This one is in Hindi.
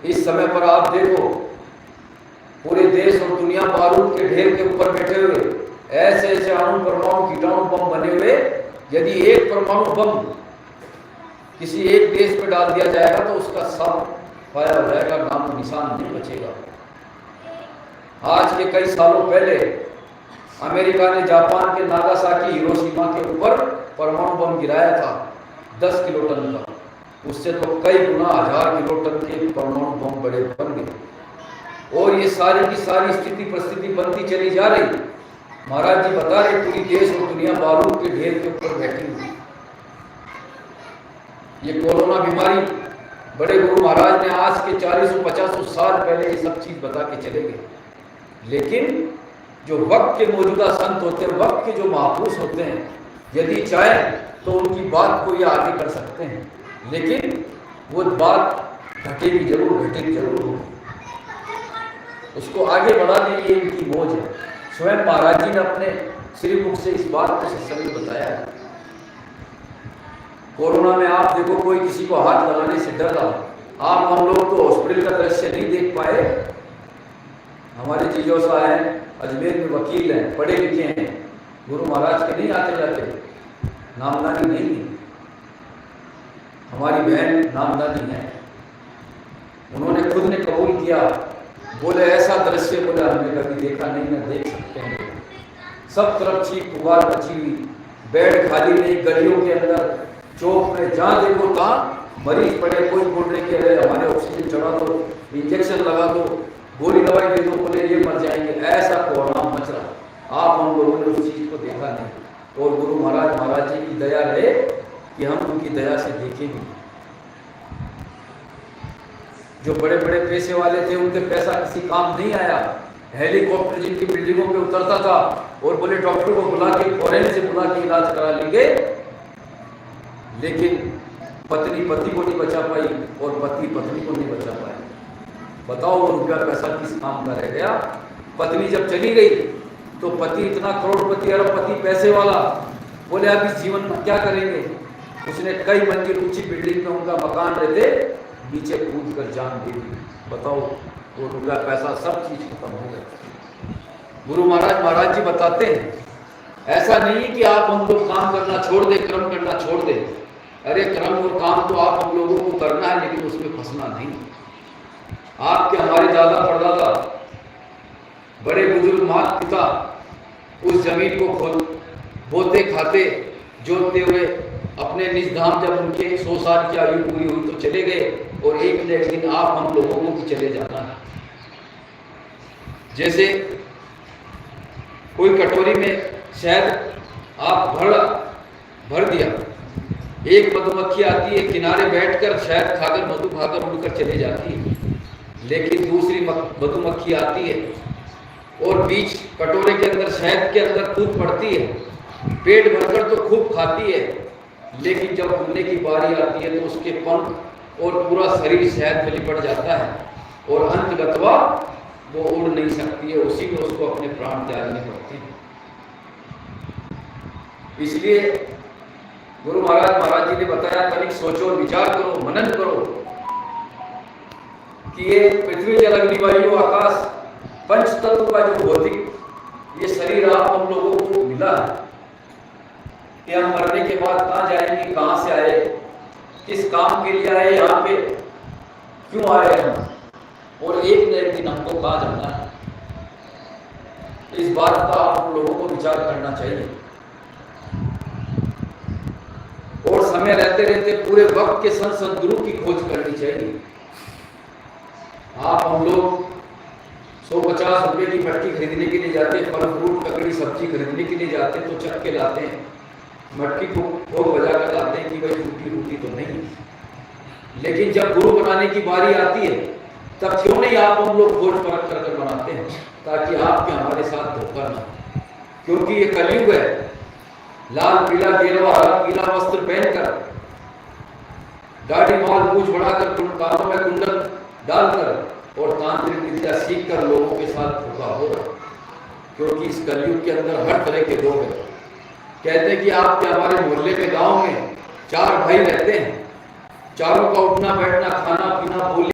इस समय पर आप देखो पूरे देश और दुनिया बारूद के ढेर के ऊपर बैठे हुए, ऐसे ऐसे अणु परमाणु कीटाणु बम बने हुए। यदि एक परमाणु बम किसी एक देश पे डाल दिया जाएगा तो उसका सब फाया हो जाएगा, नाम निशान नहीं बचेगा। आज के कई सालों पहले अमेरिका ने जापान के नागासाकी हिरोशिमा के ऊपर परमाणु बम गिराया था 10 किलो टन का। उससे तो कई गुना 1000 किलो टन के परमाणु बम बड़े बन गए। और ये सारी की सारी स्थिति परिस्थिति बनती चली जा रही। महाराज जी बता रहे पूरी देश और दुनिया बारूद के ढेर के ऊपर बैठी हुई। ये कोरोना बीमारी बड़े गुरु महाराज ने आज के 40-50 साल पहले ये सब चीज बता के चले गए। लेकिन जो वक्त के मौजूदा संत होते हैं, वक्त के जो महापुरुष होते हैं, यदि चाहें तो उनकी बात को ये आगे कर सकते हैं, लेकिन वो बात घटेगी जरूर, घटेगी जरूर, उसको आगे बढ़ाने के लिए इनकी मौज है। स्वयं महाराज जी ने अपने श्रीमुख से इस बात को सत्संग में बताया है। कोरोना में आप देखो कोई किसी को हाथ लगाने से डर रहा। आप हम लोग तो हॉस्पिटल का दृश्य नहीं देख पाए। हमारे जीजोसा हैं, अजमेर में वकील हैं, पढ़े लिखे हैं, गुरु महाराज के नहीं आते जाते, नामदानी नहीं है। हमारी बहन नामदानी है, उन्होंने खुद ने कबूल किया, बोले ऐसा दृश्य बोला हमने कभी देखा नहीं, ना देख सकते हैं। सब तरफ चीख पुकार मची हुई, बेड खाली नहीं, गलियों के अंदर, चौक में, जहाँ देखो तहाँ मरीज पड़े। कोई बोल रहे कि अरे हमारे ऑक्सीजन चढ़ा दो, इंजेक्शन लगा दो, गोली दवाई दे दो, बोले ये मर जाएंगे। ऐसा कोरोना मच रहा। आप हम लोगों ने उस चीज को देखा नहीं। और गुरु महाराज जी की दया रहे कि हम उनकी दया से देखेंगे। जो बड़े बड़े पैसे वाले थे उनके पैसा किसी काम नहीं आया। हेलीकॉप्टर जिनकी बिल्डिंगों पे उतरता था और बोले डॉक्टर को बुला के, फॉरेन से बुला के इलाज करा लेंगे, लेकिन पत्नी पति को नहीं बचा पाई और पति पत्नी को नहीं बचा पाया। बताओ वो रुपया पैसा किस काम का रह गया। पत्नी जब चली गई तो पति इतना करोड़पति अरबपति पैसे वाला, बोले अब इस जीवन में क्या करेंगे। उसने कई मंजिल ऊंची बिल्डिंग में उनका मकान रहते, नीचे कूद कर जान दे दी। बताओ वो रुपया पैसा सब चीज खत्म हो गया। गुरु महाराज जी बताते हैं ऐसा नहीं कि आप हम लोग काम करना छोड़ दे, कर्म करना छोड़ दे। अरे कर्म और काम तो आप हम लोगों को करना है, लेकिन उसमें फंसना नहीं। आपके हमारे दादा परदादा, बड़े बुजुर्ग माता पिता उस जमीन को खोद बोते खाते जोतते हुए अपने निज धाम, जब उनके 100 साल की आयु पूरी हुई तो चले गए। और एक न एक दिन आप हम लोगों को भी चले जाना है। जैसे कोई कटोरी में शहद आप भर दिया, एक मधुमक्खी आती है, किनारे बैठकर शहद खाकर मधु खाकर उड़कर चले जाती है। लेकिन दूसरी मधुमक्खी आती है और बीच कटोरे के अंदर शहद के अंदर कूद पड़ती है, पेट भरकर तो खूब खाती है, लेकिन जब उड़ने की बारी आती है तो उसके पंख और पूरा शरीर शहद में लिपट जाता है और अंतगतवा वो उड़ नहीं सकती है। उसी में उसको अपने प्राण त्यागने पड़ते हैं। इसलिए गुरु महाराज जी ने बताया, तनिक सोचो, विचार करो, मनन करो कि ये पृथ्वी जल अग्नि वायु आकाश पंच तत्व का जो भौतिक ये शरीर आप हम लोगों को मिला है, कि हम मरने के बाद कहाँ जाएंगे, कहाँ से आए, किस काम के लिए आए, यहाँ पे क्यों आए हम, और एक न एक दिन हमको कहाँ जाना है। इस बात का आप लोगों को विचार करना चाहिए और समय रहते रहते पूरे वक्त के संत सदगुरु की खोज करनी चाहिए। आप हम लोग 150 रुपए की मटकी खरीदने के लिए जाते हैं, फल फ्रूट ककड़ी सब्जी खरीदने के लिए जाते हैं तो चक्के लाते हैं, मटकी को भोग बजा कर लाते हैं कि भाई टूटी रूटी तो नहीं। लेकिन जब गुरु बनाने की बारी आती है तब क्यों नहीं आप हम लोग खोज परख कर बनाते हैं, ताकि आपके हमारे साथ धोखा ना। क्योंकि ये कलयुग है, लाल पीला गेरुआ हरा पीला वस्त्र पहनकर, दाढ़ी माल पूछ बढ़ाकर, कानों में कुंडल डालकर और तांत्रिक विद्या सीख कर लोगों के साथ धोखा हो रहा। क्योंकि इस कलयुग के अंदर हर तरह के लोग हैं। कहते हैं कि आपके हमारे मोहल्ले में गांव में 4 भाई रहते हैं, चारों का उठना बैठना खाना पीना बोली